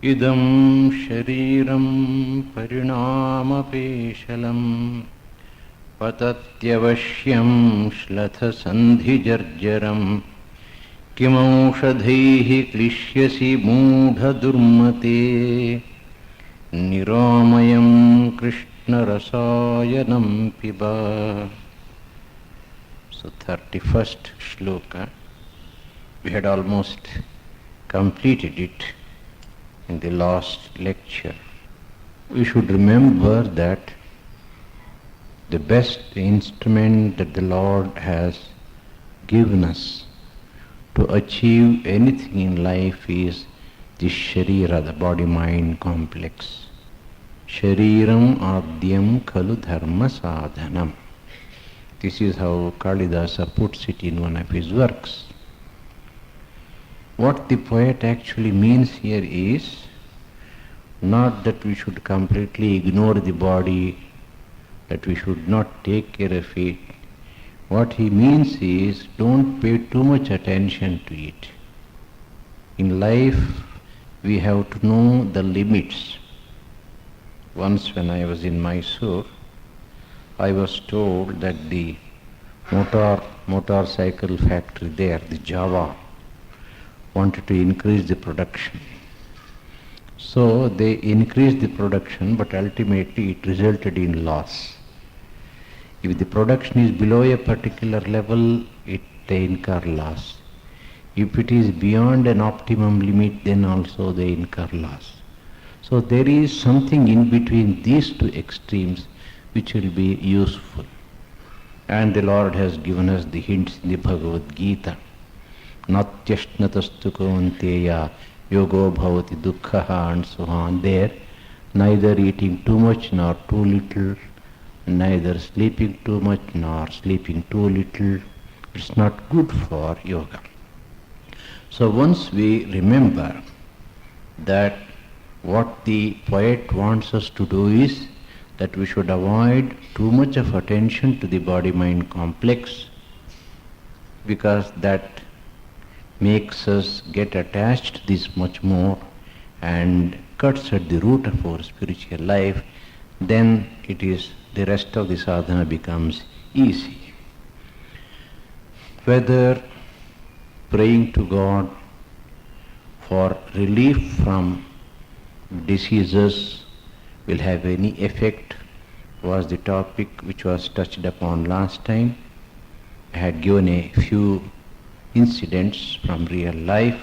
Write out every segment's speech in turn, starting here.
idam shariram parinamapeshalam patatyavashyam shlatha sandhijarjaram kimaushadhaihi klishyasi moodha durmate niramayam krishna rasayanam piba. So 31st shloka, we had almost completed it in the last lecture. We should remember that the best instrument that the Lord has given us to achieve anything in life is the Sharira, the body-mind complex. Shariram adyam khalu dharma sadhanam. This is how Kalidasa puts it in one of his works. What the poet actually means here is not that we should completely ignore the body, that we should not take care of it. What he means is don't pay too much attention to it. In life, we have to know the limits. Once when I was in Mysore, I was told that the motorcycle factory there, the Java, wanted to increase the production. So they increased the production, but ultimately it resulted in loss. If the production is below a particular level, they incur loss. If it is beyond an optimum limit, then also they incur loss. So there is something in between these two extremes which will be useful. And the Lord has given us the hints in the Bhagavad Gita. Natyashnatastu kaunteya yogo bhavati dukkhaha, and so on. There, neither eating too much nor too little, neither sleeping too much nor sleeping too little. It's not good for yoga. So once we remember that what the poet wants us to do is that we should avoid too much of attention to the body-mind complex, because that makes us get attached to this much more and cuts at the root of our spiritual life. Then the rest of the sadhana becomes easy. Whether praying to God for relief from diseases will have any effect was the topic which was touched upon last time. I had given a few incidents from real life.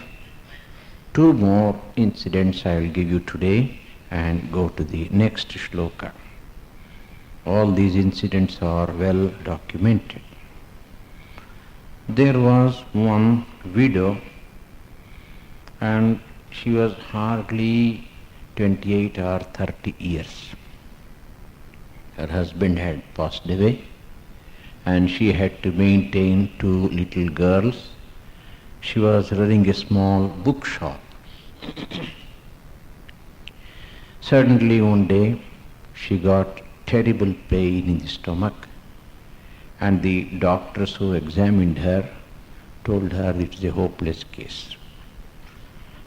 2 more incidents I will give you today and go to the next shloka. All these incidents are well documented. There was one widow, and she was hardly 28 or 30 years. Her husband had passed away, and she had to maintain 2 little girls. She was running a small bookshop. Suddenly one day she got terrible pain in the stomach, and the doctors who examined her told her it is a hopeless case.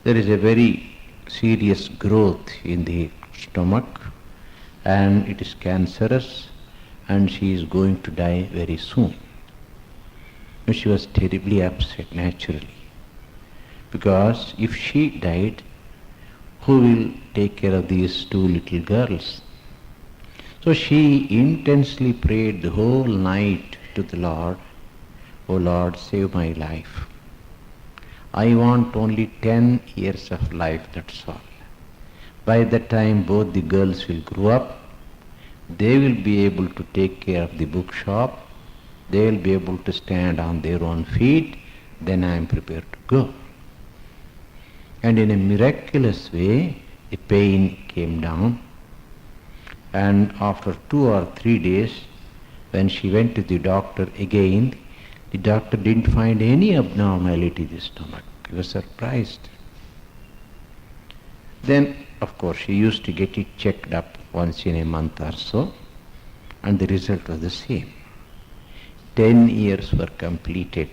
There is a very serious growth in the stomach, and it is cancerous, and she is going to die very soon. She was terribly upset, naturally, because if she died, who will take care of these 2 little girls? So she intensely prayed the whole night to the Lord, "O Lord, save my life. I want only 10 years of life, that's all. By that time both the girls will grow up, they will be able to take care of the bookshop, they will be able to stand on their own feet, then I am prepared to go." And in a miraculous way, the pain came down, and after 2 or 3 days, when she went to the doctor again, the doctor didn't find any abnormality in the stomach. He was surprised. Then, of course, she used to get it checked up once in a month or so, and the result was the same. 10 years were completed.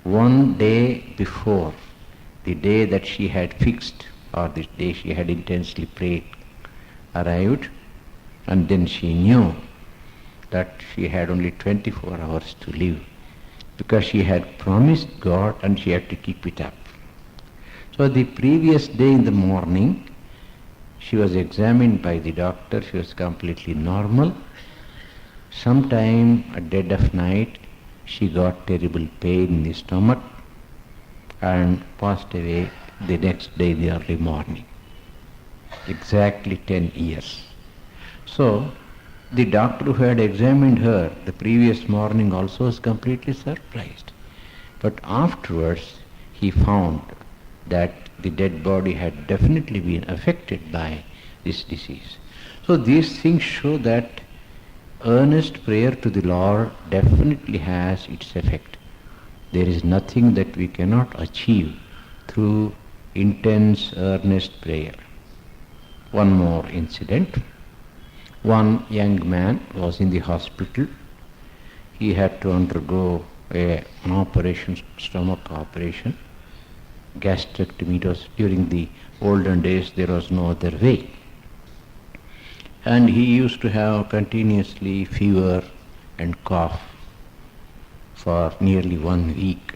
One day before, the day that she had fixed or this day she had intensely prayed arrived, and then she knew that she had only 24 hours to live because she had promised God and she had to keep it up. So the previous day in the morning, she was examined by the doctor. She was completely normal. Sometime at dead of night, she got terrible pain in the stomach and passed away the next day in the early morning. Exactly 10 years. So, the doctor who had examined her the previous morning also was completely surprised. But afterwards, he found that the dead body had definitely been affected by this disease. So these things show that earnest prayer to the Lord definitely has its effect. There is nothing that we cannot achieve through intense, earnest prayer. One more incident. One young man was in the hospital. He had to undergo an operation, stomach operation. Gastrectomy. It was during the olden days, there was no other way. And he used to have continuously fever and cough for nearly 1 week.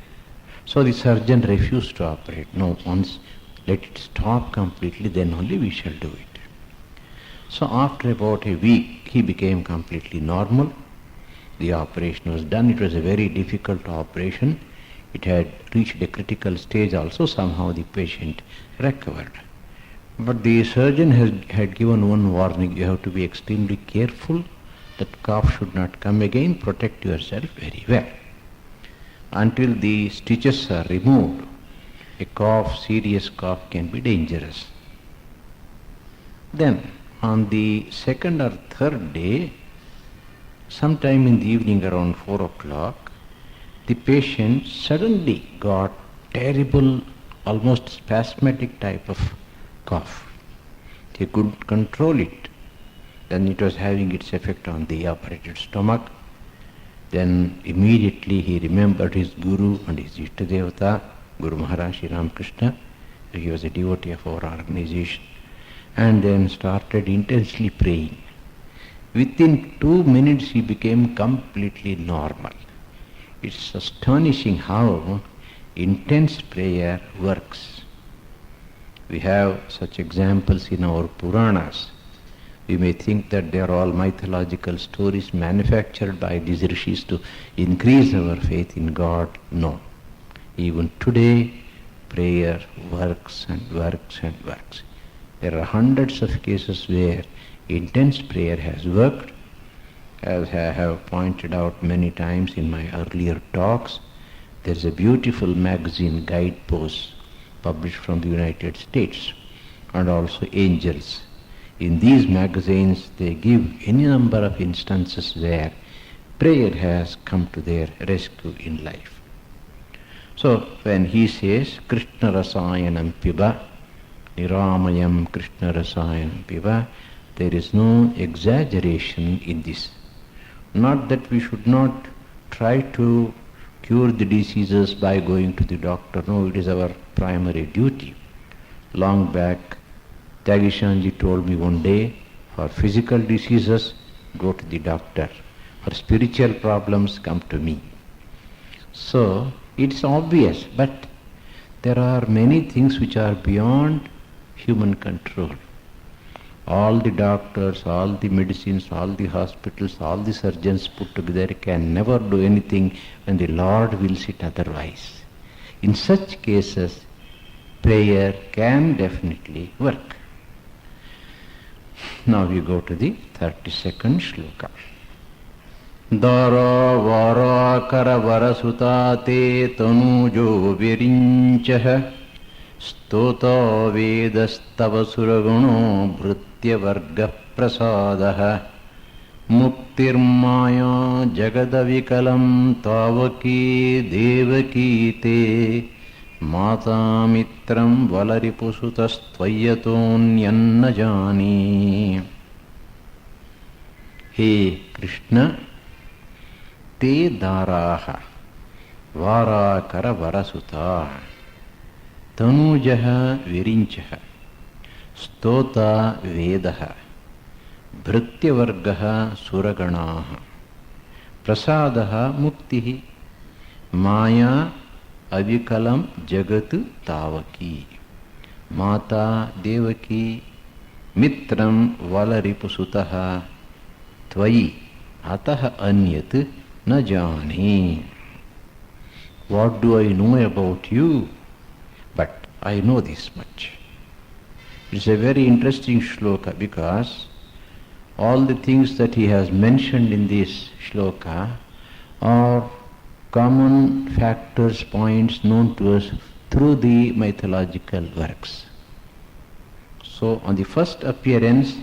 So the surgeon refused to operate. No, once let it stop completely, then only we shall do it. So after about a week, he became completely normal. The operation was done. It was a very difficult operation. It had reached a critical stage also. Somehow the patient recovered. But the surgeon had given one warning. You have to be extremely careful that cough should not come again. Protect yourself very well. Until the stitches are removed, a cough, serious cough, can be dangerous. Then on the second or third day, sometime in the evening around 4 o'clock, the patient suddenly got terrible, almost spasmodic type of cough. He couldn't control it. Then it was having its effect on the operated stomach. Then immediately he remembered his Guru and his Ishtadevata, Guru Maharaj Ramakrishna. He was a devotee of our organization. And then started intensely praying. Within 2 minutes he became completely normal. It's astonishing how intense prayer works. We have such examples in our Puranas. We may think that they are all mythological stories manufactured by these rishis to increase our faith in God. No. Even today, prayer works and works and works. There are hundreds of cases where intense prayer has worked. As I have pointed out many times in my earlier talks, there is a beautiful magazine, Guideposts, published from the United States, and also Angels. In these magazines, they give any number of instances where prayer has come to their rescue in life. So, when he says, Krishna Rasayanam Piba, Niramayam Krishna Rasayanam Piba, there is no exaggeration in this. Not that we should not try to cure the diseases by going to the doctor. No, it is our primary duty. Long back, Tyagishanji told me one day, for physical diseases, go to the doctor. For spiritual problems, come to me. So, it's obvious, but there are many things which are beyond human control. All the doctors, all the medicines, all the hospitals, all the surgeons put together can never do anything when the Lord wills it otherwise. In such cases, prayer can definitely work. Now we go to the 32nd shloka. Dara vara kara varasuta te tanujo virinchaha Stota vedastava suraguno bhrutya varga prasadaha Muktirmaya jagadavikalam tavaki devaki te Mata mitram valaripusutas tvayatonyanna jani. He Krishna, te daraha varakara varasuta Tanujaha virinchaha. Stota Vedaha Bhrityavargaha Suraganaha Prasadaha Muktihi Maya Avikalam Jagat Tavaki Mata Devaki Mitram Valaripusutaha Tvayi Ataha Anyat Na Jani. What do I know about you? But I know this much. It's a very interesting shloka because all the things that he has mentioned in this shloka are common factors, points known to us through the mythological works. So on the first appearance,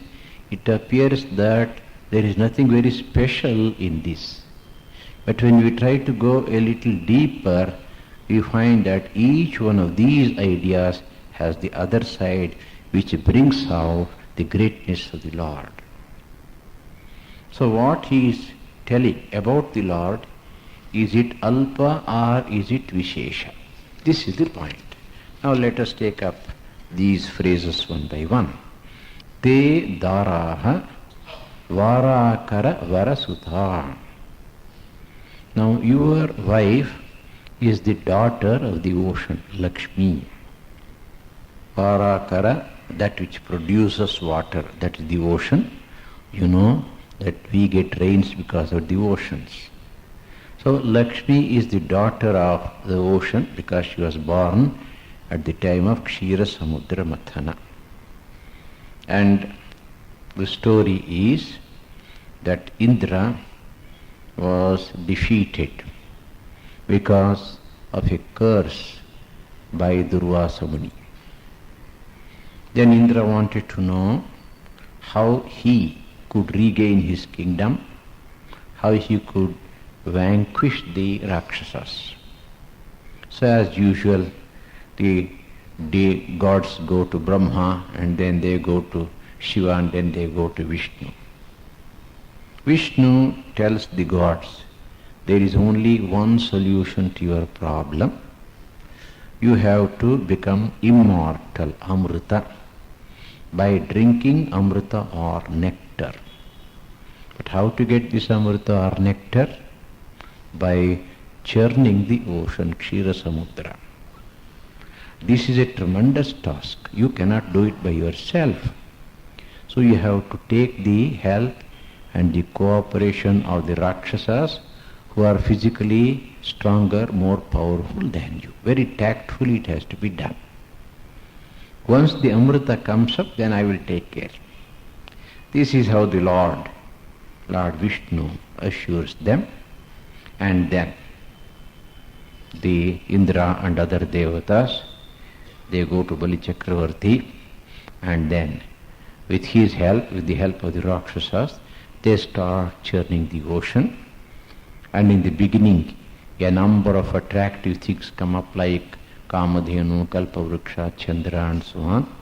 it appears that there is nothing very special in this. But when we try to go a little deeper, we find that each one of these ideas has the other side which brings out the greatness of the Lord. So what he is telling about the Lord, is it Alpa or is it Vishesha? This is the point. Now let us take up these phrases one by one. Te daraha varakara varasuta. Now your wife is the daughter of the ocean, Lakshmi. Varakara, that which produces water, that is the ocean. You know that we get rains because of the oceans. So Lakshmi is the daughter of the ocean because she was born at the time of Kshira Samudra Mathana. And the story is that Indra was defeated because of a curse by Durvasa Muni. Then Indra wanted to know how he could regain his kingdom, how he could vanquish the Rakshasas. So as usual, the gods go to Brahma and then they go to Shiva and then they go to Vishnu. Vishnu tells the gods, there is only one solution to your problem. You have to become immortal, Amrita, by drinking Amrita or nectar. But how to get this Amrita or nectar? By churning the ocean, Kshira Samudra. This is a tremendous task. You cannot do it by yourself. So you have to take the help and the cooperation of the Rakshasas who are physically stronger, more powerful than you. Very tactfully it has to be done. Once the Amrita comes up, then I will take care. This is how the Lord Vishnu assures them. And then the Indra and other Devatas, they go to Bali Chakravarti and then with his help, with the help of the Rakshasas, they start churning the ocean. And in the beginning, a number of attractive things come up like Kamadhenu, Kalpavruksha, Chandra and so on,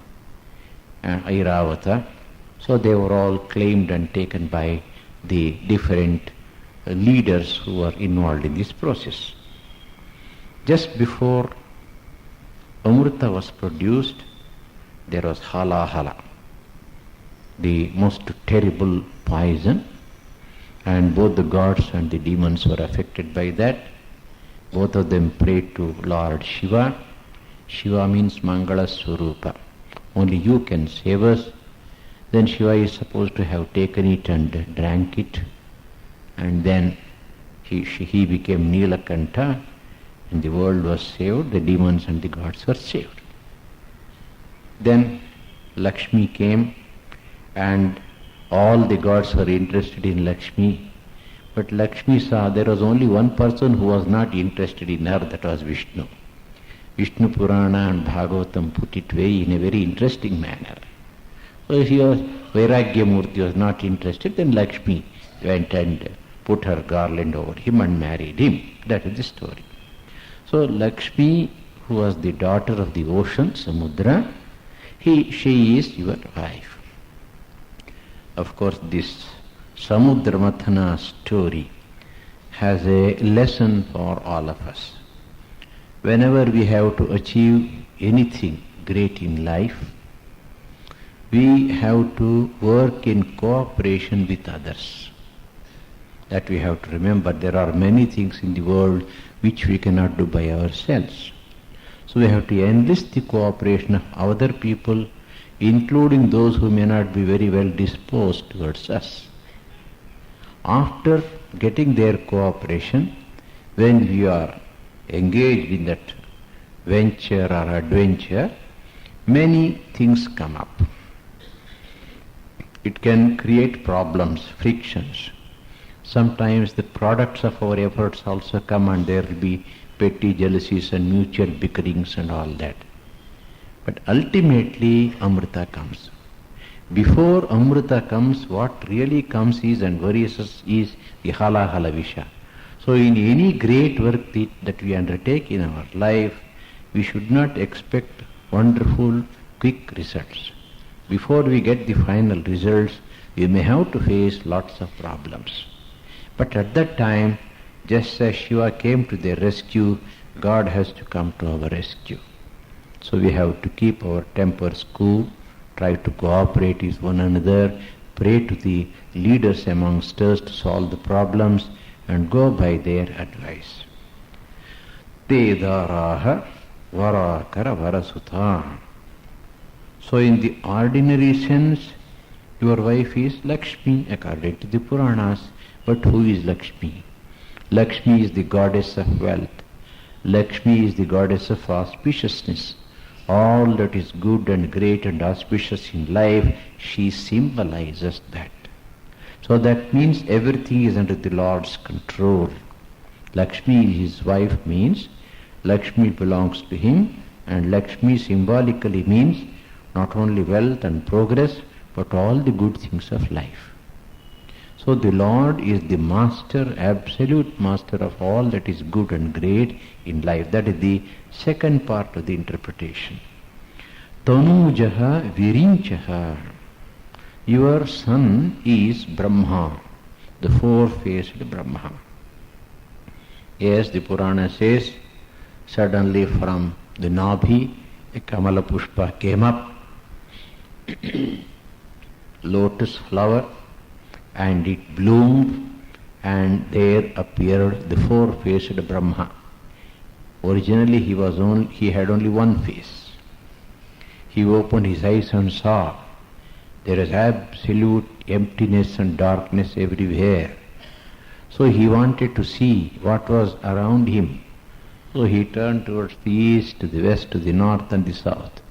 and Airavata. So they were all claimed and taken by the different leaders who were involved in this process. Just before Amrita was produced, there was Halahala, the most terrible poison, and both the gods and the demons were affected by that. Both of them prayed to Lord Shiva. Shiva means Mangala Swarupa. Only you can save us. Then Shiva is supposed to have taken it and drank it, and then he became Nilakanta, and the world was saved, the demons and the gods were saved. Then Lakshmi came, and all the gods were interested in Lakshmi, but Lakshmi saw there was only one person who was not interested in her, that was Vishnu. Vishnu Purana and Bhagavatam put it way in a very interesting manner. So if Vairagya Murti was not interested, then Lakshmi went and put her garland over him and married him. That is the story. So Lakshmi, who was the daughter of the ocean, Samudra, she is your wife. Of course, this Samudra Mathana story has a lesson for all of us. Whenever we have to achieve anything great in life, we have to work in cooperation with others. That we have to remember. There are many things in the world which we cannot do by ourselves. So we have to enlist the cooperation of other people, including those who may not be very well disposed towards us. After getting their cooperation, when we are engaged in that venture or adventure, many things come up. It can create problems, frictions. Sometimes the products of our efforts also come, and there will be petty jealousies and mutual bickerings and all that. But ultimately Amrita comes. Before Amrita comes, what really comes is and worries us is the halahala visha. So in any great work that we undertake in our life, we should not expect wonderful, quick results. Before we get the final results, we may have to face lots of problems. But at that time, just as Shiva came to their rescue, God has to come to our rescue. So we have to keep our tempers cool, try to cooperate with one another, pray to the leaders amongst us to solve the problems, and go by their advice. Tedaraha varakara varasutha. So in the ordinary sense, your wife is Lakshmi according to the Puranas. But who is Lakshmi? Lakshmi is the goddess of wealth. Lakshmi is the goddess of auspiciousness. All that is good and great and auspicious in life, she symbolizes that. So that means everything is under the Lord's control. Lakshmi, his wife, means Lakshmi belongs to him, and Lakshmi symbolically means not only wealth and progress, but all the good things of life. So the Lord is the master, absolute master of all that is good and great in life. That is the second part of the interpretation. Tanujaha virinchaha. Your son is Brahma, the four-faced Brahma. Yes, the Purana says, suddenly from the Nabhi, a Kamala Pushpa came up, lotus flower, and it bloomed, and there appeared the four-faced Brahma. Originally he had only one face. He opened his eyes and saw there is absolute emptiness and darkness everywhere. So he wanted to see what was around him. So he turned towards the east, to the west, to the north and the south.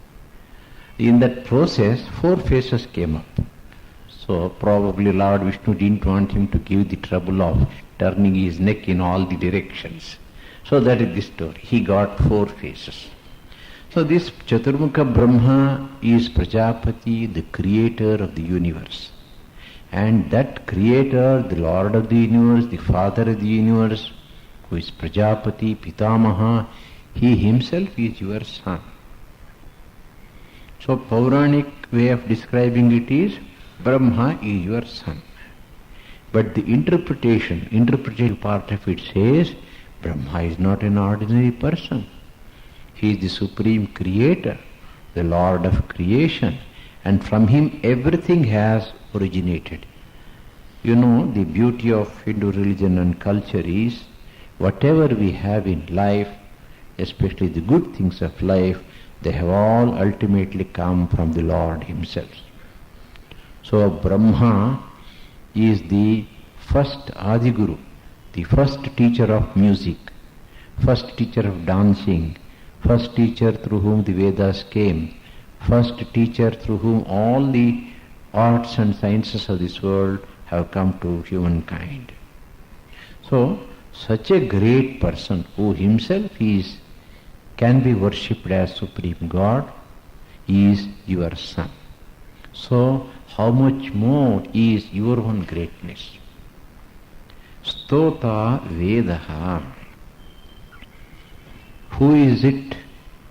In that process, four faces came up. So probably Lord Vishnu didn't want him to give the trouble of turning his neck in all the directions. So that is the story. He got four faces. So this Chaturmukha Brahma is Prajapati, the creator of the universe. And that creator, the Lord of the universe, the Father of the universe, who is Prajapati, Pitamaha, he himself is your son. So Puranic way of describing it is, Brahma is your son. But the interpretation part of it says, Brahma is not an ordinary person. He is the supreme creator, the Lord of creation, and from him everything has originated. You know, the beauty of Hindu religion and culture is, whatever we have in life, especially the good things of life, they have all ultimately come from the Lord himself. So Brahma is the first Adiguru, the first teacher of music, first teacher of dancing, first teacher through whom the Vedas came, first teacher through whom all the arts and sciences of this world have come to humankind. So, such a great person who himself can be worshipped as Supreme God is your son. So, how much more is your own greatness? Stota Vedaha. Who is it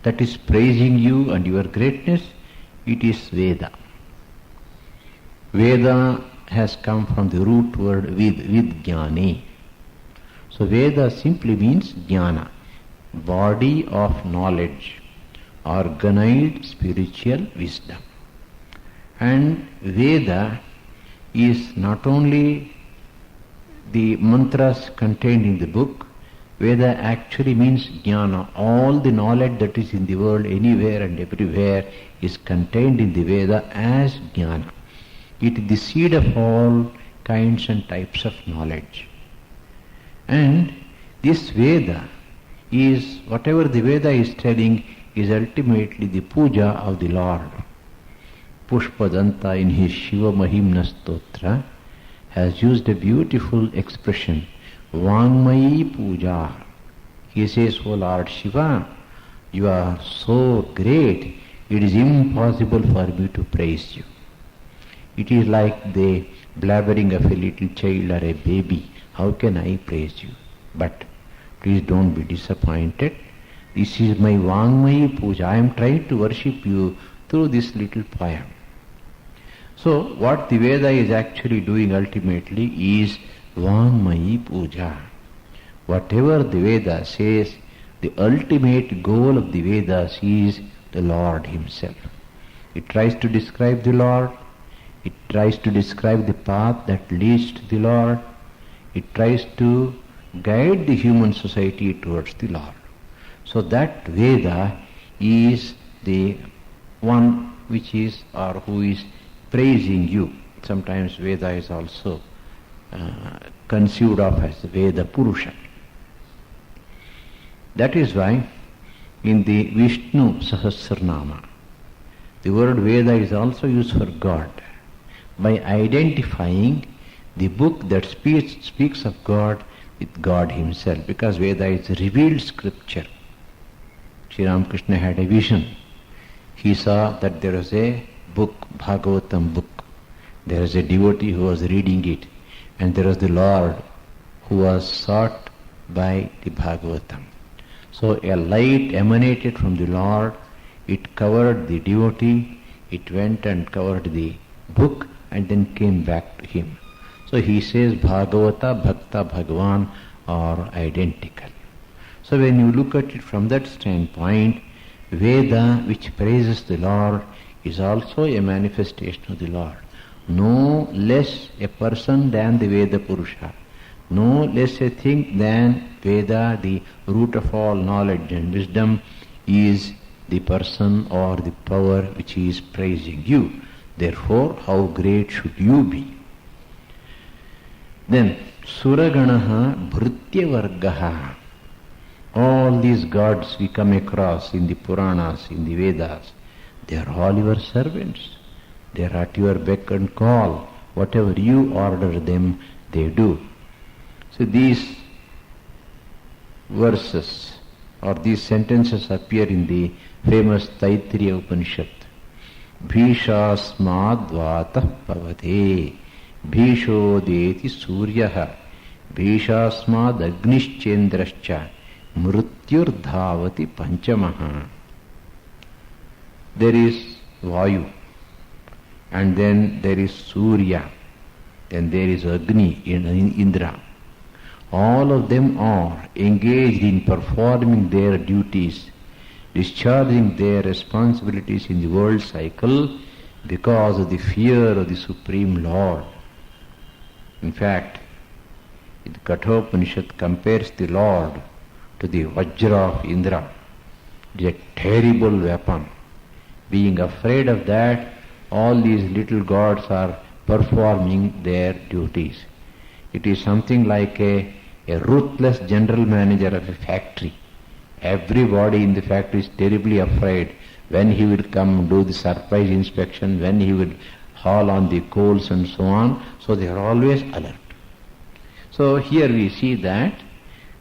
that is praising you and your greatness? It is Veda. Veda has come from the root word Vidjnani. So Veda simply means jnana, body of knowledge, organized spiritual wisdom. And Veda is not only the mantras contained in the book. Veda actually means jnana. All the knowledge that is in the world, anywhere and everywhere, is contained in the Veda as jnana. It is the seed of all kinds and types of knowledge. And this Veda is, whatever the Veda is telling, is ultimately the puja of the Lord. Pushpadanta in his Shiva Mahimna Stotra has used a beautiful expression, Vangmayi Puja. He says, O Lord Shiva, you are so great, it is impossible for me to praise you. It is like the blabbering of a little child or a baby. How can I praise you? But please don't be disappointed. This is my Vangmayi Puja. I am trying to worship you through this little poem. So what the Veda is actually doing ultimately is Vangmayi Puja. Whatever the Veda says, the ultimate goal of the Vedas is the Lord Himself. It tries to describe the Lord. It tries to describe the path that leads to the Lord. It tries to guide the human society towards the Lord. So that Veda is the one which is or who is praising you. Sometimes Veda is also conceived of as Veda Purusha. That is why in the Vishnu Sahasranama, the word Veda is also used for God, by identifying the book that speaks of God with God Himself, because Veda is revealed scripture. Sri Ramakrishna had a vision. He saw that there was a book, Bhagavatam book. There was a devotee who was reading it, and there was the Lord who was sought by the Bhagavatam. So a light emanated from the Lord, it covered the devotee, it went and covered the book and then came back to him. So he says Bhagavata, Bhakta, Bhagavan are identical. So when you look at it from that standpoint, Veda which praises the Lord is also a manifestation of the Lord. No less a person than the Veda Purusha. No less a thing than Veda, the root of all knowledge and wisdom, is the person or the power which is praising you. Therefore, how great should you be? Then, Suraganaha Bhrityavargaha. All these gods we come across in the Puranas, in the Vedas, they are all your servants. They are at your beck and call. Whatever you order them, they do. So these verses or these sentences appear in the famous Taittiriya Upanishad. Bhishasmad vatah pavate bhishodeti suryaha bhishasmad agnischendrascha mrutyurdhavati panchamaha. There is Vayu, and then there is Surya, then there is Agni in Indra. All of them are engaged in performing their duties, discharging their responsibilities in the world cycle because of the fear of the Supreme Lord. In fact, the Kathopanishad compares the Lord to the Vajra of Indra. It is a terrible weapon. Being afraid of that, all these little gods are performing their duties. It is something like a ruthless general manager of a factory. Everybody in the factory is terribly afraid when he will come do the surprise inspection, when he will haul on the coals and so on. So they are always alert. So here we see that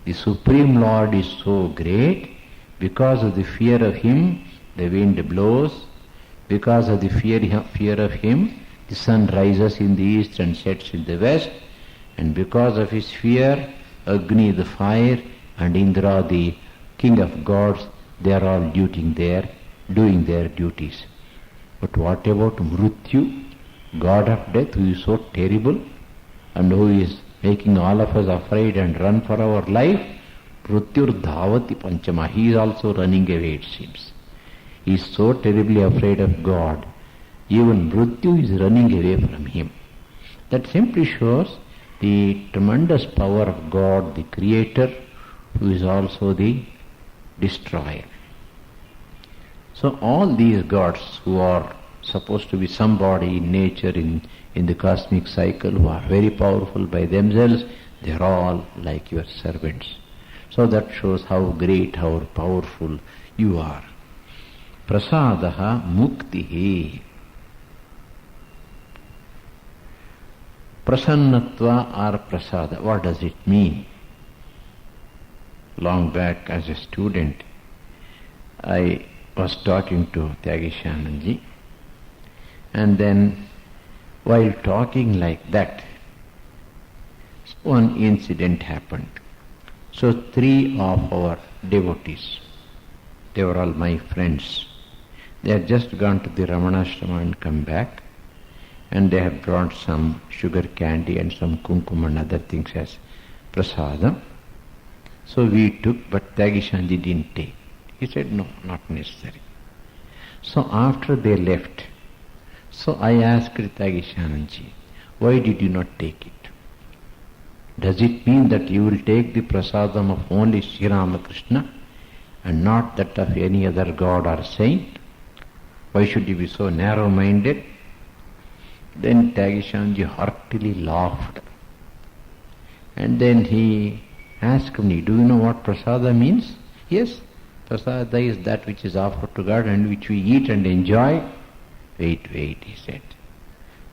the Supreme Lord is so great. Because of the fear of Him, the wind blows. Because of the fear of Him, the sun rises in the east and sets in the west. And because of his fear, Agni the fire and Indra the king of gods, they are all doing their duties. But what about Mrityu, God of death, who is so terrible and who is making all of us afraid and run for our life? Mrityur dhavati panchama. He is also running away, it seems. He is so terribly afraid of God Even Mrityu is running away from him. That simply shows the tremendous power of God, the Creator, who is also the Destroyer. So all these gods who are supposed to be somebody in nature, in the cosmic cycle, who are very powerful by themselves, they are all like your servants. So that shows how great, how powerful you are. Prasadaha muktihi. Prasannatva or prasada, what does it mean? Long back as a student, I was talking to Tyagishananji, and then while talking like that, one incident happened. So 3 of our devotees, they were all my friends, they had just gone to the Ramanashrama and come back, and they have brought some sugar candy and some kumkum and other things as prasadam. So we took, but Tyagishanji didn't take. He said, no, not necessary. So after they left, so I asked Tyagishananji, why did you not take it? Does it mean that you will take the prasadam of only Sri Ramakrishna and not that of any other god or saint? Why should you be so narrow-minded? Then Tyagishanji heartily laughed. And then he asked me, do you know what prasada means? Yes, prasada is that which is offered to God and which we eat and enjoy. Wait, he said.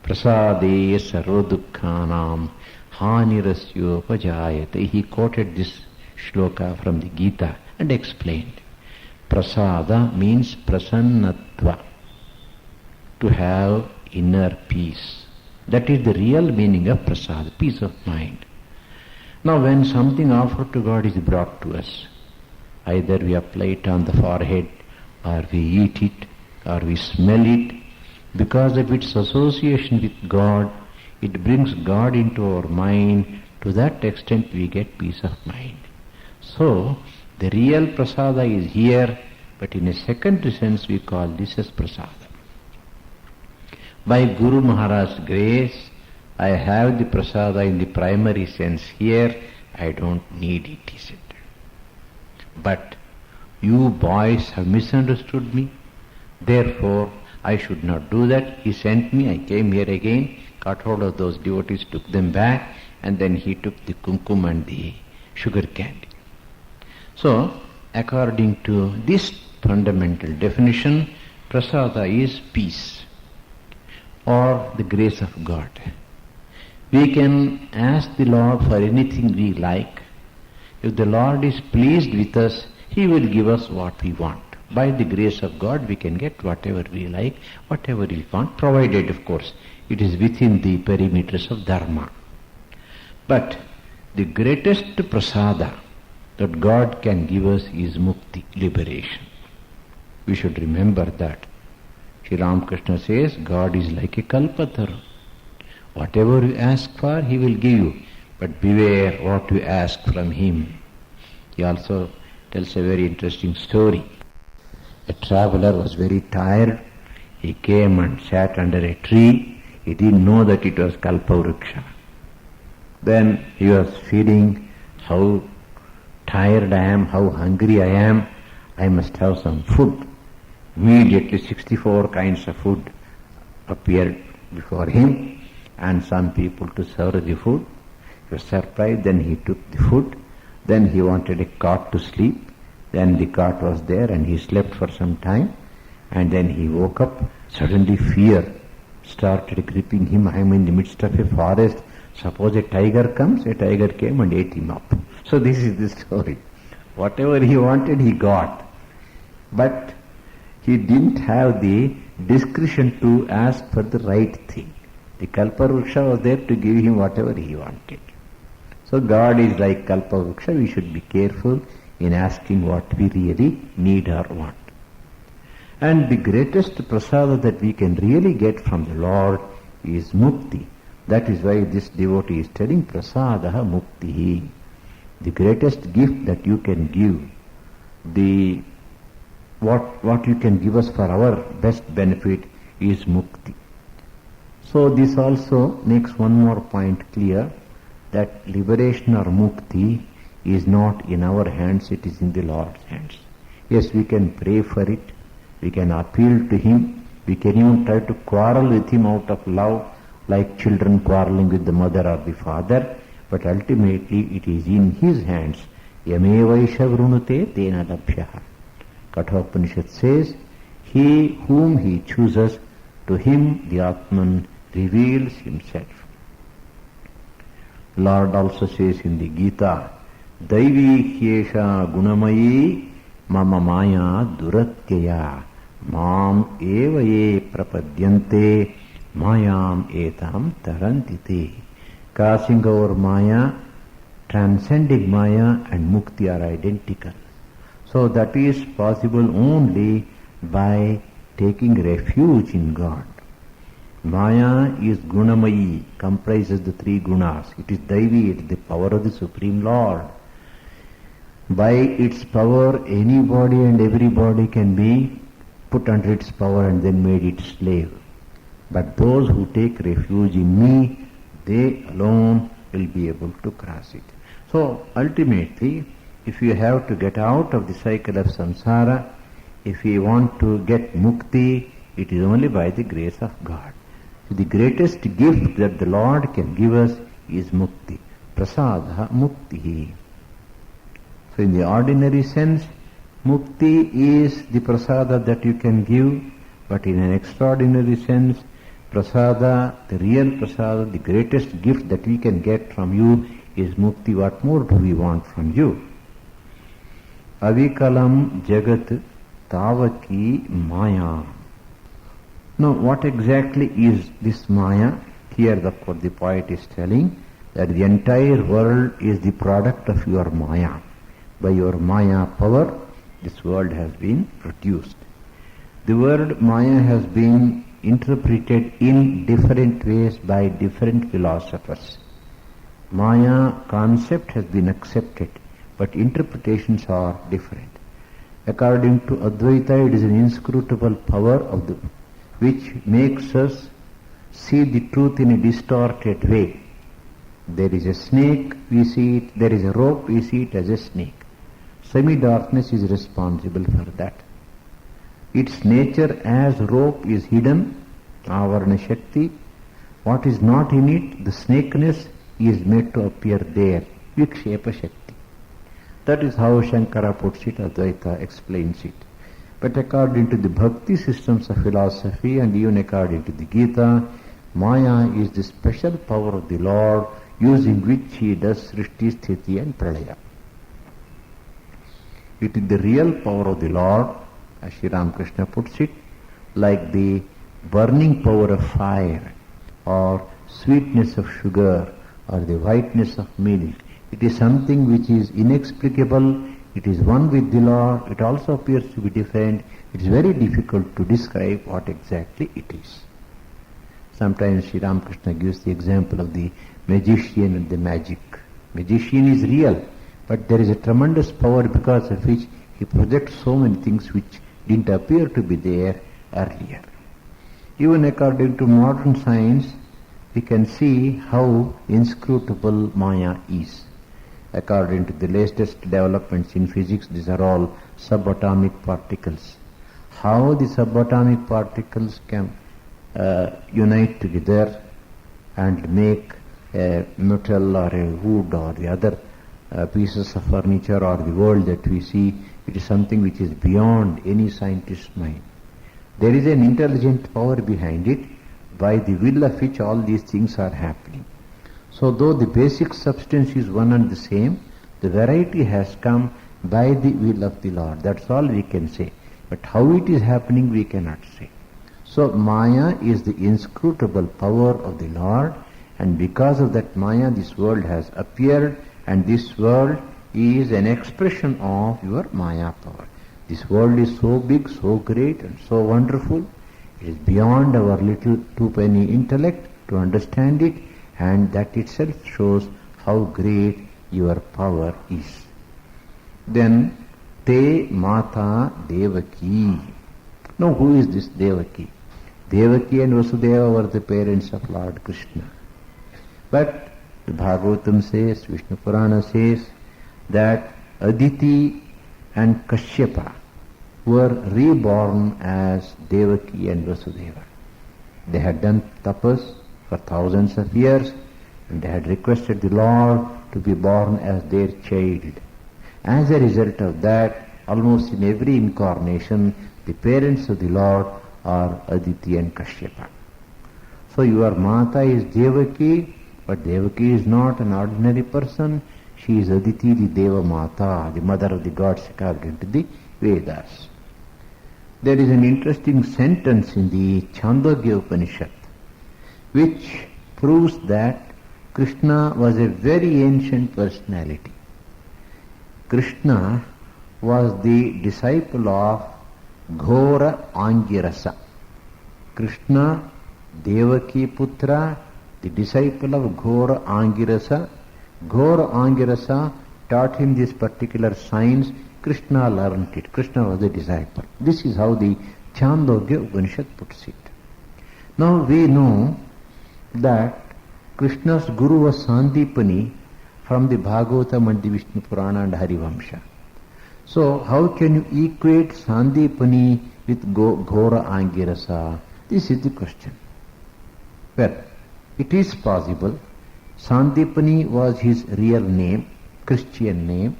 Prasade sarvodukhanam hanirasyoupajayate. He quoted this shloka from the Gita and explained. Prasada means prasannatva, to have inner peace. That is the real meaning of prasada, peace of mind. Now when something offered to God is brought to us, either we apply it on the forehead, or we eat it, or we smell it, because of its association with God, it brings God into our mind. To that extent we get peace of mind. So the real prasada is here, but in a secondary sense we call this as prasada. By Guru Maharaj's grace, I have the prasada in the primary sense here. I don't need it, he said. But you boys have misunderstood me. Therefore, I should not do that. He sent me, I came here again, got hold of those devotees, took them back, and then he took the kumkum and the sugar candy. So, according to this fundamental definition, prasada is peace or the grace of God. We can ask the Lord for anything we like. If the Lord is pleased with us, He will give us what we want. By the grace of God, we can get whatever we like, whatever we want, provided, of course, it is within the perimeters of Dharma. But the greatest prasada that God can give us is mukti, liberation. We should remember that. Sri Ramakrishna says, God is like a kalpataru. Whatever you ask for, He will give you. But beware what you ask from Him. He also tells a very interesting story. A traveler was very tired. He came and sat under a tree. He didn't know that it was kalpavruksha. Then he was feeling how tired I am, how hungry I am. I must have some food. Immediately 64 kinds of food appeared before him, and some people to serve the food. He was surprised. Then he took the food. Then he wanted a cot to sleep. Then the cot was there and he slept for some time. And then he woke up. Suddenly fear started gripping him. I am in the midst of a forest. Suppose a tiger comes. A tiger came and ate him up. So this is the story. Whatever he wanted, he got. But he didn't have the discretion to ask for the right thing. The Kalpavruksha was there to give him whatever he wanted. So God is like Kalpavruksha. We should be careful in asking what we really need or want. And the greatest prasada that we can really get from the Lord is mukti. That is why this devotee is telling prasadaha muktihi. The greatest gift that you can give, what you can give us for our best benefit is mukti. So this also makes one more point clear, that liberation or mukti is not in our hands, it is in the Lord's hands. Yes, we can pray for it, we can appeal to Him, we can even try to quarrel with Him out of love, like children quarreling with the mother or the father, but ultimately it is in His hands. Yamevaisha vrunute tena labhyaha. Kathopanishad says, he whom He chooses, to him the Atman reveals himself. Lord also says in the Gita, Daivi hyesha gunamayi mama maya duratyaya mam eva ye prapadyante mayam etam tarantite. Crossing over maya, transcending maya and mukti are identical. So that is possible only by taking refuge in God. Maya is gunamayi, comprises the three gunas. It is Daivi, it is the power of the Supreme Lord. By its power, anybody and everybody can be put under its power and then made its slave. But those who take refuge in me, they alone will be able to cross it. So ultimately, if you have to get out of the cycle of samsara, if you want to get mukti, it is only by the grace of God. So the greatest gift that the Lord can give us is mukti. Prasada mukti. So in the ordinary sense, mukti is the prasada that you can give, but in an extraordinary sense, prasada, the real prasada, the greatest gift that we can get from you is mukti. What more do we want from you? Avikalam jagat tavaki maya. Now what exactly is this maya? Here the poet is telling that the entire world is the product of your maya. By your maya power, this world has been produced. The word maya has been interpreted in different ways by different philosophers. Maya concept has been accepted, but interpretations are different. According to Advaita, it is an inscrutable power of the which makes us see the truth in a distorted way. There is a snake, we see it. There is a rope, we see it as a snake. Semi-darkness is responsible for that. Its nature as rope is hidden, avarana shakti. What is not in it, the snakeness, is made to appear there, vikshepa shakti. That is how Shankara puts it, Advaita explains it. But according to the bhakti systems of philosophy and even according to the Gita, Maya is the special power of the Lord using which He does Srishti, Sthiti and Pralaya. It is the real power of the Lord, as Sri Ramakrishna puts it, like the burning power of fire or sweetness of sugar or the whiteness of milk. It is something which is inexplicable. It is one with the Lord. It also appears to be different. It is very difficult to describe what exactly it is. Sometimes Sri Ramakrishna gives the example of the magician and the magic. Magician is real, but there is a tremendous power because of which he projects so many things which didn't appear to be there earlier. Even according to modern science, we can see how inscrutable Maya is. According to the latest developments in physics, these are all subatomic particles. How the subatomic particles can unite together and make a metal or a wood or the other pieces of furniture or the world that we see, it is something which is beyond any scientist's mind. There is an intelligent power behind it, by the will of which all these things are happening. So though the basic substance is one and the same, the variety has come by the will of the Lord. That's all we can say. But how it is happening we cannot say. So Maya is the inscrutable power of the Lord, and because of that Maya this world has appeared, and this world is an expression of your Maya power. This world is so big, so great and so wonderful. It is beyond our little two-penny intellect to understand it, and that itself shows how great your power is. Then, Te Mata Devaki. Now who is this Devaki? Devaki and Vasudeva were the parents of Lord Krishna. But the Bhagavatam says, Vishnu Purana says, that Aditi and Kashyapa were reborn as Devaki and Vasudeva. They had done tapas for thousands of years, and they had requested the Lord to be born as their child. As a result of that, almost in every incarnation, the parents of the Lord are Aditi and Kashyapa. So your Mata is Devaki, but Devaki is not an ordinary person. She is Aditi, the Deva Mata, the mother of the gods according to the Vedas. There is an interesting sentence in the Chandogya Upanishad which proves that Krishna was a very ancient personality. Krishna was the disciple of Ghora Angirasa. Krishna, Devaki Putra, the disciple of Ghora Angirasa. Ghora Angirasa taught him this particular science. Krishna learned it. Krishna was the disciple. This is how the Chandogya Upanishad puts it. Now we know that Krishna's guru was Sandipani from the Bhagavatam and the Vishnu Purana and Harivamsha. So how can you equate Sandipani with Ghora Angirasa? This is the question. Well, it is possible. Sandipani was his real name, Christian name.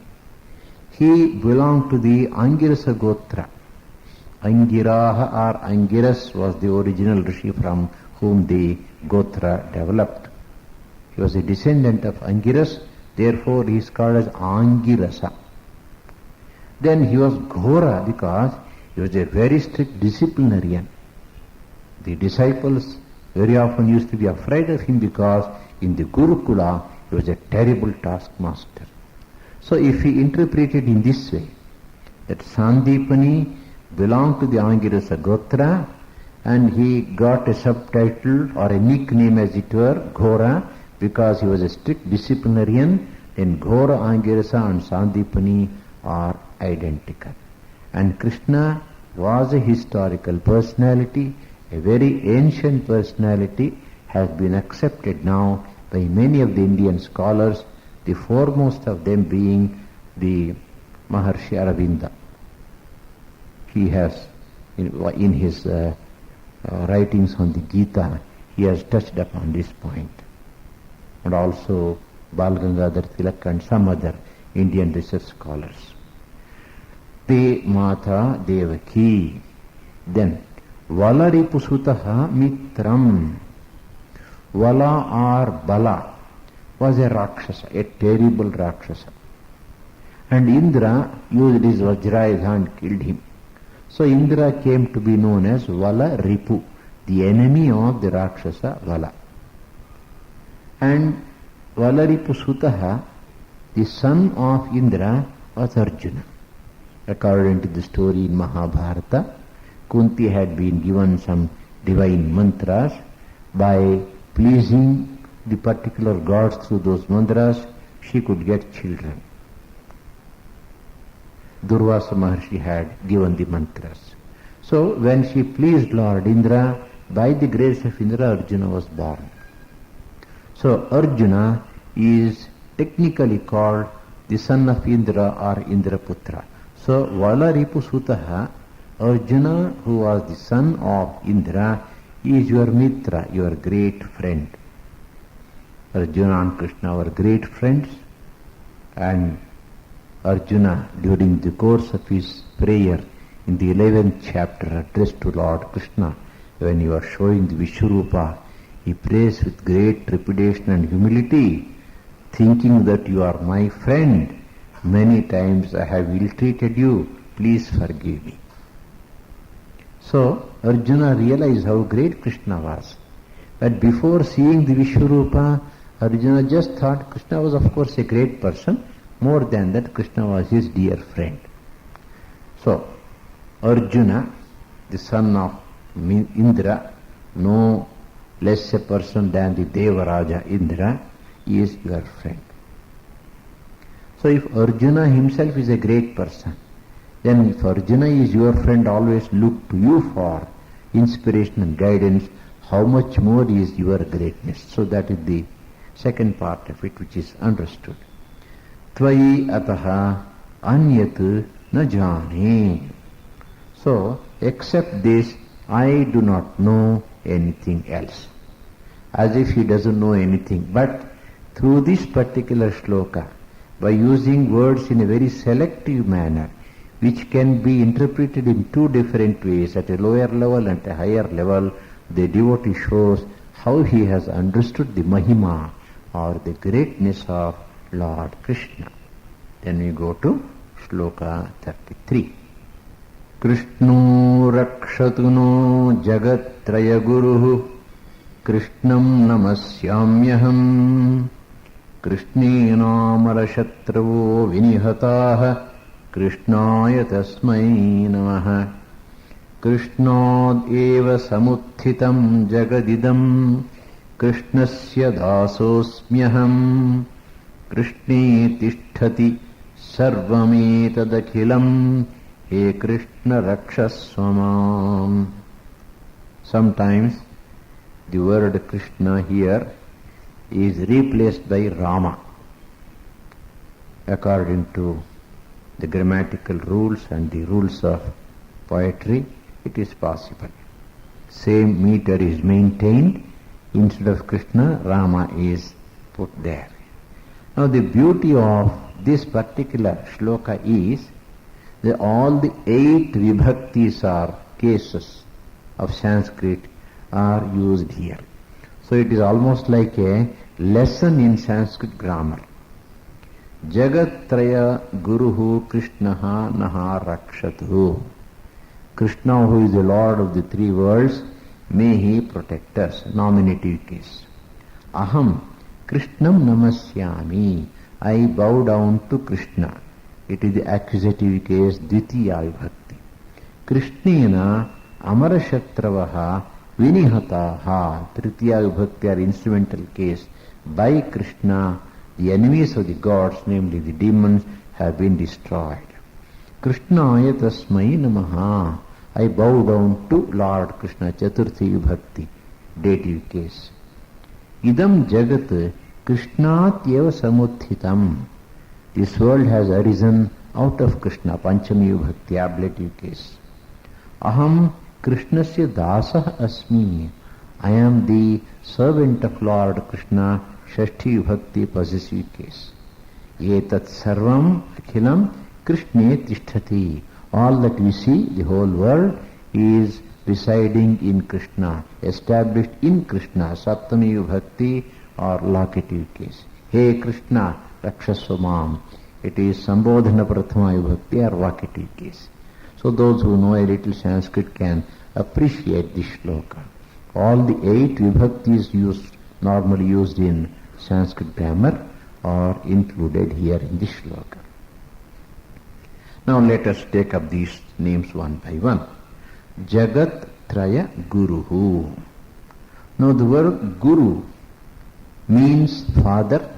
He belonged to the Angirasa Gotra. Angiraha or Angiras was the original rishi from whom the Gotra developed. He was a descendant of Angiras, therefore he is called as Angirasa. Then he was Ghora because he was a very strict disciplinarian. The disciples very often used to be afraid of him because in the Gurukula he was a terrible taskmaster. So if he interpreted in this way, that Sandipani belonged to the Angirasa Gotra and he got a subtitle or a nickname as it were, Ghora, because he was a strict disciplinarian, then Ghora Angirasa and Sandipani are identical. And Krishna was a historical personality, a very ancient personality, has been accepted now by many of the Indian scholars, the foremost of them being the Maharshi Aravinda. He has, in his writings on the Gita, he has touched upon this point. And also Bal Gangadhar Tilak and some other Indian research scholars. Te Mata Devaki. Then Valaripusutaha Mitram. Vala or Bala was a Rakshasa, a terrible Rakshasa. And Indra used his Vajrayudha and killed him. So Indra came to be known as Vala Ripu, the enemy of the Rakshasa Vala. And Valaripusutaha, the son of Indra, was Arjuna. According to the story in Mahabharata, Kunti had been given some divine mantras. By pleasing the particular gods through those mantras, she could get children. Durvasa Maharshi had given the mantras. So when she pleased Lord Indra, by the grace of Indra, Arjuna was born. So Arjuna is technically called the son of Indra or Indraputra. So Valaripusutaha, Arjuna, who was the son of Indra, is your Mitra, your great friend. Arjuna and Krishna were great friends, and Arjuna, during the course of his prayer in the 11th chapter addressed to Lord Krishna, when he was showing the Vishwarupa, he prays with great trepidation and humility, thinking that you are my friend. Many times I have ill-treated you, please forgive me. So Arjuna realized how great Krishna was. But before seeing the Vishwarupa, Arjuna just thought Krishna was of course a great person. More than that, Krishna was his dear friend. So Arjuna, the son of Indra, no less a person than the Devaraja Indra, is your friend. So if Arjuna himself is a great person, then if Arjuna is your friend, always look to you for inspiration and guidance, how much more is your greatness. So that is the second part of it which is understood. Tvayi ataha anyat na jane. So, except this, I do not know anything else. As if he doesn't know anything. But through this particular shloka, by using words in a very selective manner, which can be interpreted in two different ways, at a lower level and a higher level, the devotee shows how he has understood the Mahima or the greatness of Lord Krishna. Then we go to shloka 33. Krishno rakshatu no jagatraya guruhu Krishnam namasyamyaham Krishnena shatravo vinihataha Krishnaya tasmai namaha Krishnad eva samuthitam jagadidam Krishnasya dasosmyaham Krishne tishthati sarvametadakhilam He Krishna rakshasvamam. Sometimes the word Krishna here is replaced by Rama. According to the grammatical rules and the rules of poetry, it is possible. Same meter is maintained. Instead of Krishna, Rama is put there. Now the beauty of this particular shloka is that all the 8 vibhaktis or cases of Sanskrit are used here. So it is almost like a lesson in Sanskrit grammar. Jagatraya Guruhu Krishnaha Naha Rakshatu. Krishna, who is the Lord of the 3 worlds, may he protect us. Nominative case. Aham Krishnam Namasyami. I bow down to Krishna. It is the accusative case, Dvitiya Vibhakti. Krishnena Amarashatravaha Vinihataha. Tritiya Vibhakti or instrumental case. By Krishna, the enemies of the gods, namely the demons, have been destroyed. Krishnaya tasmai namaha. I bow down to Lord Krishna. Chaturthi Vibhakti, dative case. Idam jagat Krishnat eva samuthitam. This world has arisen out of Krishna. Panchami Vibhakti, ablative case. Aham Krishnasya dasah asmi. I am the servant of Lord Krishna. Shashti Vibhakti, possessive case. Etat sarvam akhilam Krishne tishtati. All that we see, the whole world, is residing in Krishna, established in Krishna. Saptami Vibhakti or locative case. Hey Krishna, Rakshasvamam. It is Sambodhana Prathama Vibhakti or vocative case. So those who know a little Sanskrit can appreciate this shloka. All the 8 vibhaktis normally used in Sanskrit grammar are included here in this shloka. Now let us take up these names one by one. Jagat Traya Guruhu. Now the word Guru means father,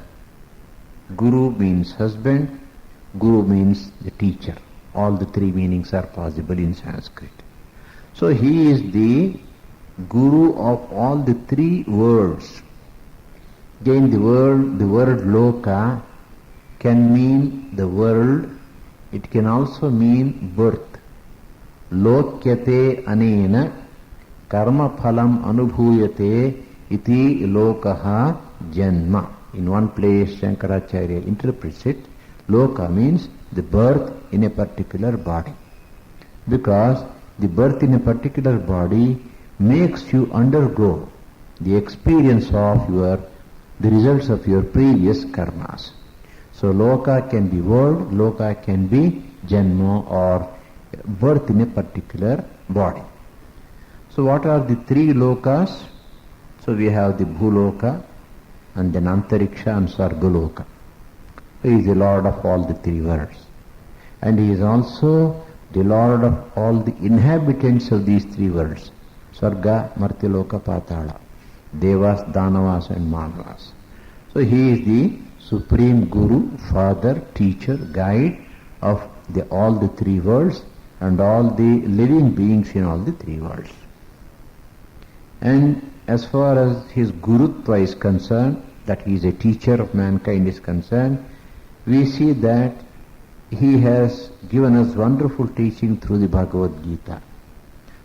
Guru means husband, Guru means the teacher. All the 3 meanings are possible in Sanskrit. So he is the Guru of all the 3 worlds. Again the word Loka can mean the world. It can also mean birth. Lokyate anena karma phalam anubhuyate iti lokaha janma. In one place Shankaracharya interprets it. Loka means the birth in a particular body. Because the birth in a particular body makes you undergo the experience of the results of your previous karmas. So loka can be world, loka can be janma or birth in a particular body. So what are the 3 lokas? So we have the Bhuloka and then Antariksha and Sargaloka. He is the Lord of all the 3 worlds. And he is also the Lord of all the inhabitants of these 3 worlds. Sarga, Martyaloka, Patala, Devas, Danavas and Manvas. So he is the supreme Guru, father, teacher, guide of all the 3 worlds and all the living beings in all the 3 worlds. And as far as his Gurutva is concerned, that he is a teacher of mankind is concerned, we see that he has given us wonderful teaching through the Bhagavad Gita.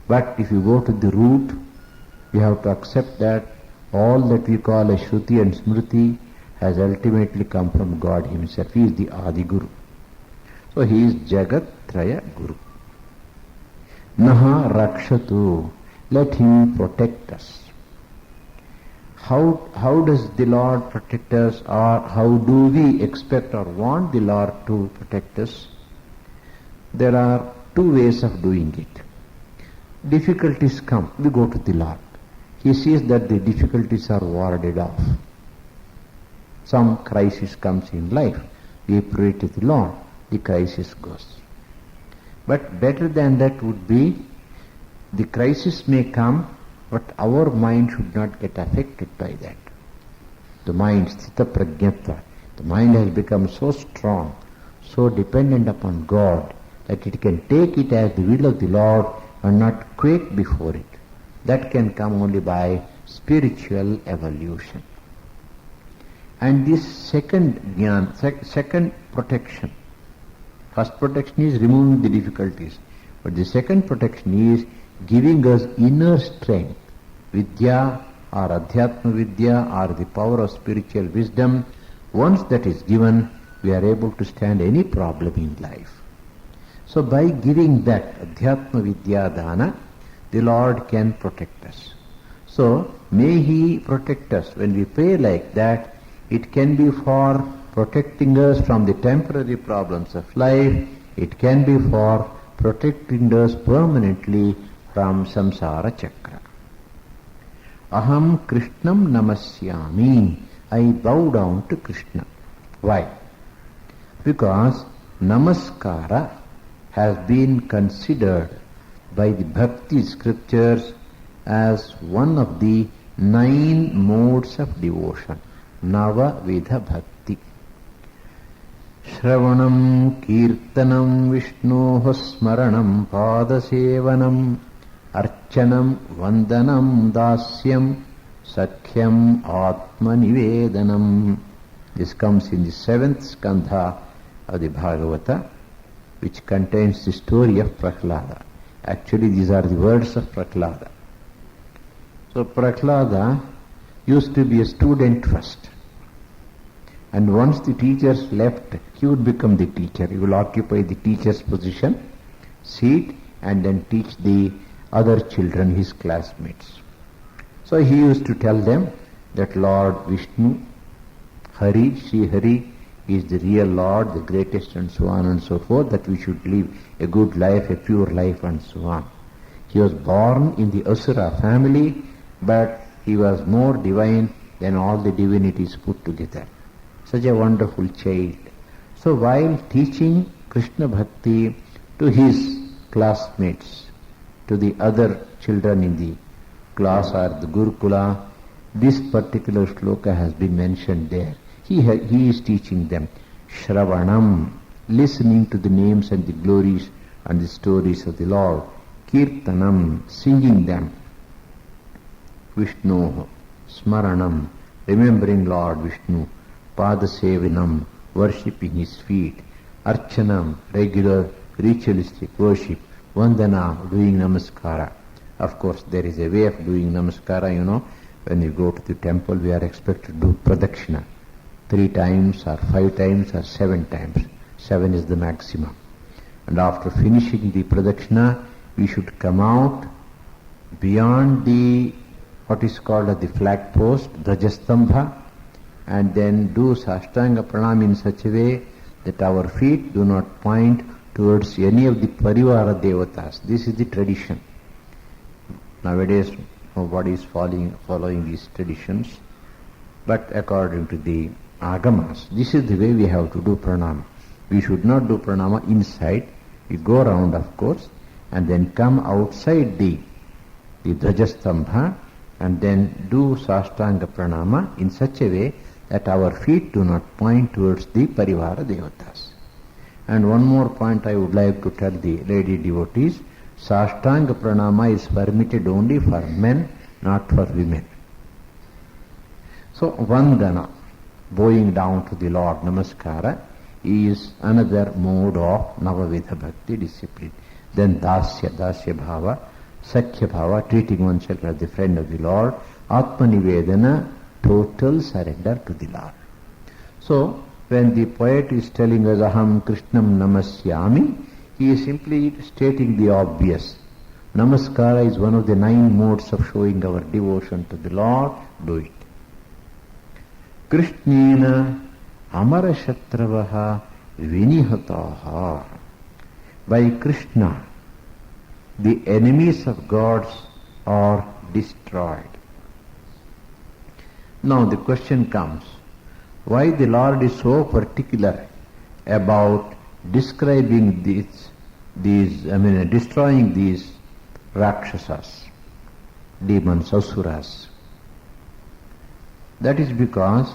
But if you go to the root, we have to accept that all that we call a Shruti and Smriti has ultimately come from God himself. He is the Adi Guru. So he is Jagat Traya Guru. Naha Rakshatu. Let him protect us. How does the Lord protect us, or how do we expect or want the Lord to protect us? There are two ways of doing it. Difficulties come, we go to the Lord. He sees that the difficulties are warded off. Some crisis comes in life, we pray to the Lord, the crisis goes. But better than that would be, the crisis may come, but our mind should not get affected by that. The mind, sthita prajnatva, the mind has become so strong, so dependent upon God, that it can take it as the will of the Lord and not quake before it. That can come only by spiritual evolution. And this second jnana, second protection, first protection is removing the difficulties, but the second protection is giving us inner strength, vidya or adhyatma vidya or the power of spiritual wisdom. Once that is given, we are able to stand any problem in life. So by giving that adhyatma vidya dana, the Lord can protect us. So may He protect us. When we pray like that, it can be for protecting us from the temporary problems of life. It can be for protecting us permanently from samsara chakra. Aham Krishnam namasyami. I bow down to Krishna. Why? Because namaskara has been considered by the bhakti scriptures as one of the 9 modes of devotion. Nava Vidha Bhakti. Shravanam, Kirtanam, Vishnoho Smaranam, Padasevanam, Archanam, Vandanam, Dasyam, Sakhyam, Atma Nivedanam. This comes in the 7th skandha of the Bhagavata, which contains the story of Prahlada. Actually, these are the words of Prahlada. So Prahlada used to be a student first. And once the teachers left, he would become the teacher. He will occupy the teacher's position, seat, and then teach the other children, his classmates. So he used to tell them that Lord Vishnu, Hari, Sri Hari, is the real Lord, the greatest, and so on and so forth, that we should live a good life, a pure life, and so on. He was born in the Asura family, but he was more divine than all the divinities put together. Such a wonderful child. So while teaching Krishna Bhakti to his classmates, to the other children in the class or the Gurukula, this particular shloka has been mentioned there. He is teaching them Shravanam, listening to the names and the glories and the stories of the Lord. Kirtanam, singing them. Vishnu, Smaranam, remembering Lord Vishnu. Padasevanam, worshipping his feet. Archanam, regular ritualistic worship. Vandana, doing namaskara. Of course, there is a way of doing namaskara, When you go to the temple, we are expected to do pradakshina. 3 times or 5 times or 7 times. 7 is the maximum. And after finishing the pradakshina, we should come out beyond the, what is called the flag post, Dhajastambha, and then do Sashtanga Pranam in such a way that our feet do not point towards any of the Parivara Devatas. This is the tradition. Nowadays, nobody is following these traditions, but according to the Agamas, this is the way we have to do pranama. We should not do pranama inside. We go around, of course, and then come outside the Dhajastambha and then do Sashtanga Pranama in such a way that our feet do not point towards the Parivara Devatas. And one more point I would like to tell the lady devotees, Sashtanga Pranama is permitted only for men not for women. So Vandana, bowing down to the Lord, Namaskara, is another mode of Navavidha Bhakti discipline. Then Dasya Bhava, Sakya Bhava, treating oneself as the friend of the Lord, Atma Nivedana, total surrender to the Lord. So, when the poet is telling us Aham Krishnam Namasyami, he is simply stating the obvious. Namaskara is one of the 9 modes of showing our devotion to the Lord. Do it. Krishnena Amara Shatravaha Vinihataha. By Krishna, the enemies of gods are destroyed. Now the question comes, why the Lord is so particular about describing destroying these Rakshasas, demons, Asuras? That is because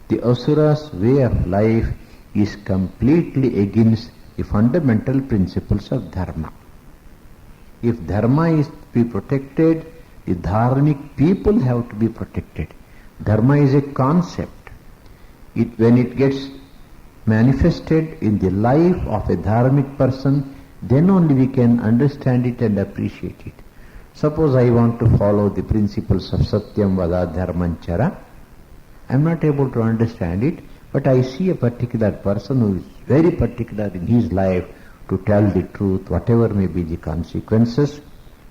the Asura's way of life is completely against the fundamental principles of Dharma. If Dharma is to be protected, the dharmic people have to be protected. Dharma is a concept. When it gets manifested in the life of a dharmic person, then only we can understand it and appreciate it. Suppose I want to follow the principles of Satyam Vada Dharmanchara. I am not able to understand it, but I see a particular person who is very particular in his life to tell the truth, whatever may be the consequences,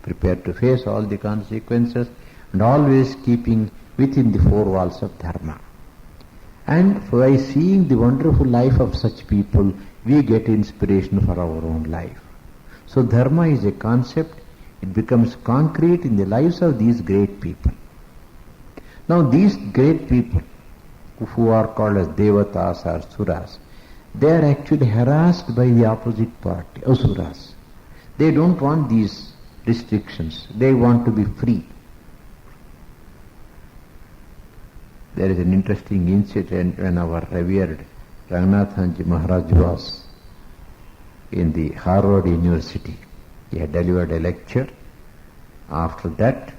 prepared to face all the consequences, and always keeping within the 4 walls of Dharma. And by seeing the wonderful life of such people, we get inspiration for our own life. So Dharma is a concept, it becomes concrete in the lives of these great people. Now these great people, who are called as Devatas or Suras, they are actually harassed by the opposite party, Asuras. They don't want these restrictions, they want to be free. There is an interesting incident when our revered Ranganathanji Maharaj was in the Harvard University. He had delivered a lecture. After that,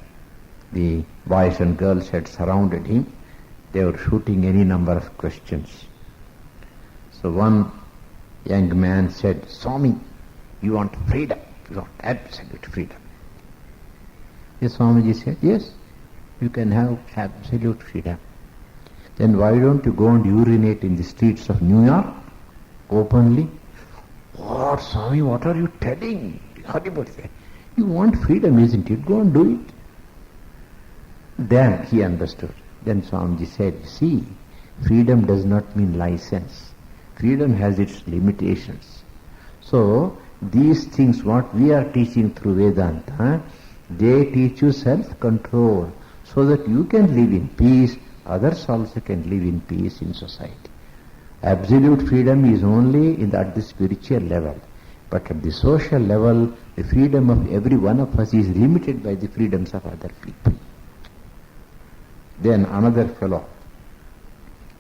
the boys and girls had surrounded him. They were shooting any number of questions. So one young man said, Swami, you want freedom, you want absolute freedom. The Swamiji said, yes, you can have absolute freedom. Then why don't you go and urinate in the streets of New York openly? What, Swami, what are you telling? Haribol said, you want freedom, isn't it? Go and do it. Then he understood. Then Swamiji said, see, freedom does not mean license. Freedom has its limitations. So, these things what we are teaching through Vedanta, they teach you self-control so that you can live in peace, others also can live in peace in society. Absolute freedom is only at the spiritual level. But at the social level, the freedom of every one of us is limited by the freedoms of other people. Then another fellow,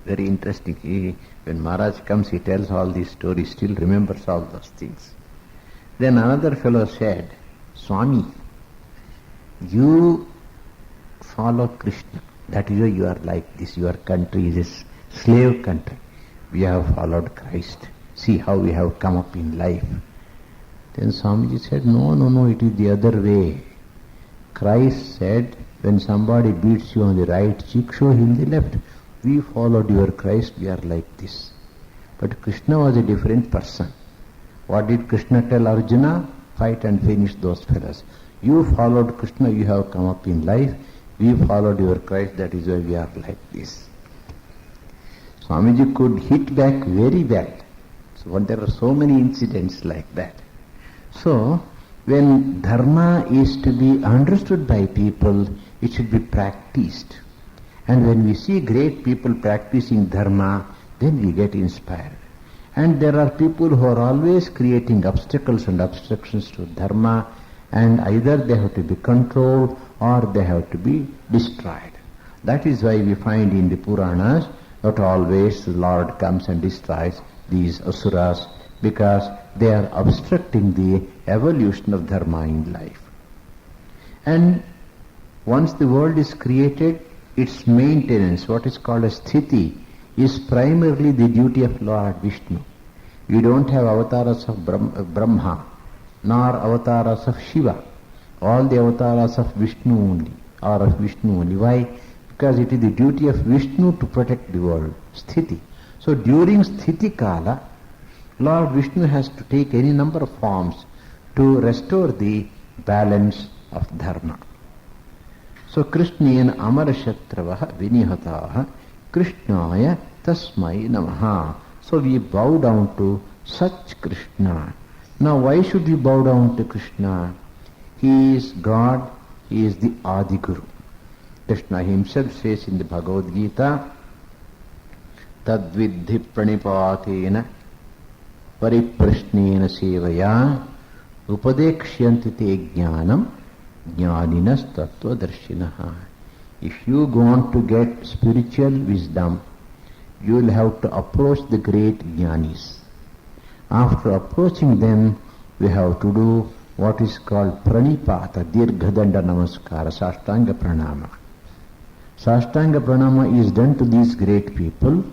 very interesting, when Maharaj comes, he tells all these stories, still remembers all those things. Then another fellow said, Swami, you follow Krishna. That is why you are like this. Your country is a slave country. We have followed Christ. See how we have come up in life. Then Swamiji said, no, it is the other way. Christ said, when somebody beats you on the right cheek, show him the left. We followed your Christ, we are like this. But Krishna was a different person. What did Krishna tell Arjuna? Fight and finish those fellows. You followed Krishna, you have come up in life. We followed your Christ, that is why we are like this. Swamiji could hit back very well. So there are so many incidents like that. So, when Dharma is to be understood by people, it should be practiced. And when we see great people practicing Dharma, then we get inspired. And there are people who are always creating obstacles and obstructions to Dharma, and either they have to be controlled or they have to be destroyed. That is why we find in the Puranas that always the Lord comes and destroys these Asuras, because they are obstructing the evolution of Dharma in life. And Once the world is created, its maintenance, what is called a sthiti, is primarily the duty of Lord Vishnu. You don't have avatars of Brahma, nor avatars of Shiva. All the avatars of Vishnu only, or of Vishnu only. Why? Because it is the duty of Vishnu to protect the world. Sthiti. So during Sthiti Kala, Lord Vishnu has to take any number of forms to restore the balance of dharma. So Krishnena Amarashatravaha Vinihataha Krishnaya Tasmai Namaha. So we bow down to such Krishna. Now why should we bow down to Krishna? He is God, He is the Adi Guru. Krishna himself says in the Bhagavad Gita, Tadvidhi pranipatena pariprashnena sevaya upadekshyanti te jnanam jnaninas tattva darshinaha. If you want to get spiritual wisdom, you will have to approach the great jnanis. After approaching them, we have to do what is called pranipata, dirghadanda namaskara, sashtanga pranama. Sashtanga pranama is done to these great people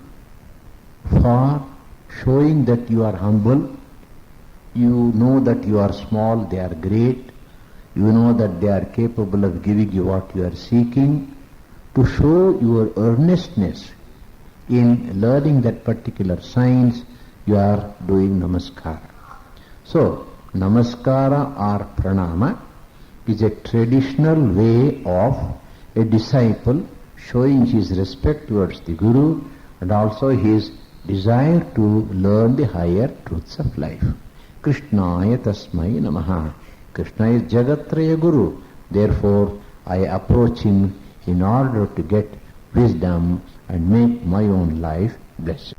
for showing that you are humble, you know that you are small, they are great, you know that they are capable of giving you what you are seeking, to show your earnestness in learning that particular science, you are doing namaskara. So, namaskara or pranama is a traditional way of a disciple showing his respect towards the Guru and also his desire to learn the higher truths of life. Krishnaya Tasmai Namaha. Krishna is Jagatraya Guru. Therefore, I approach him in order to get wisdom and make my own life blessed.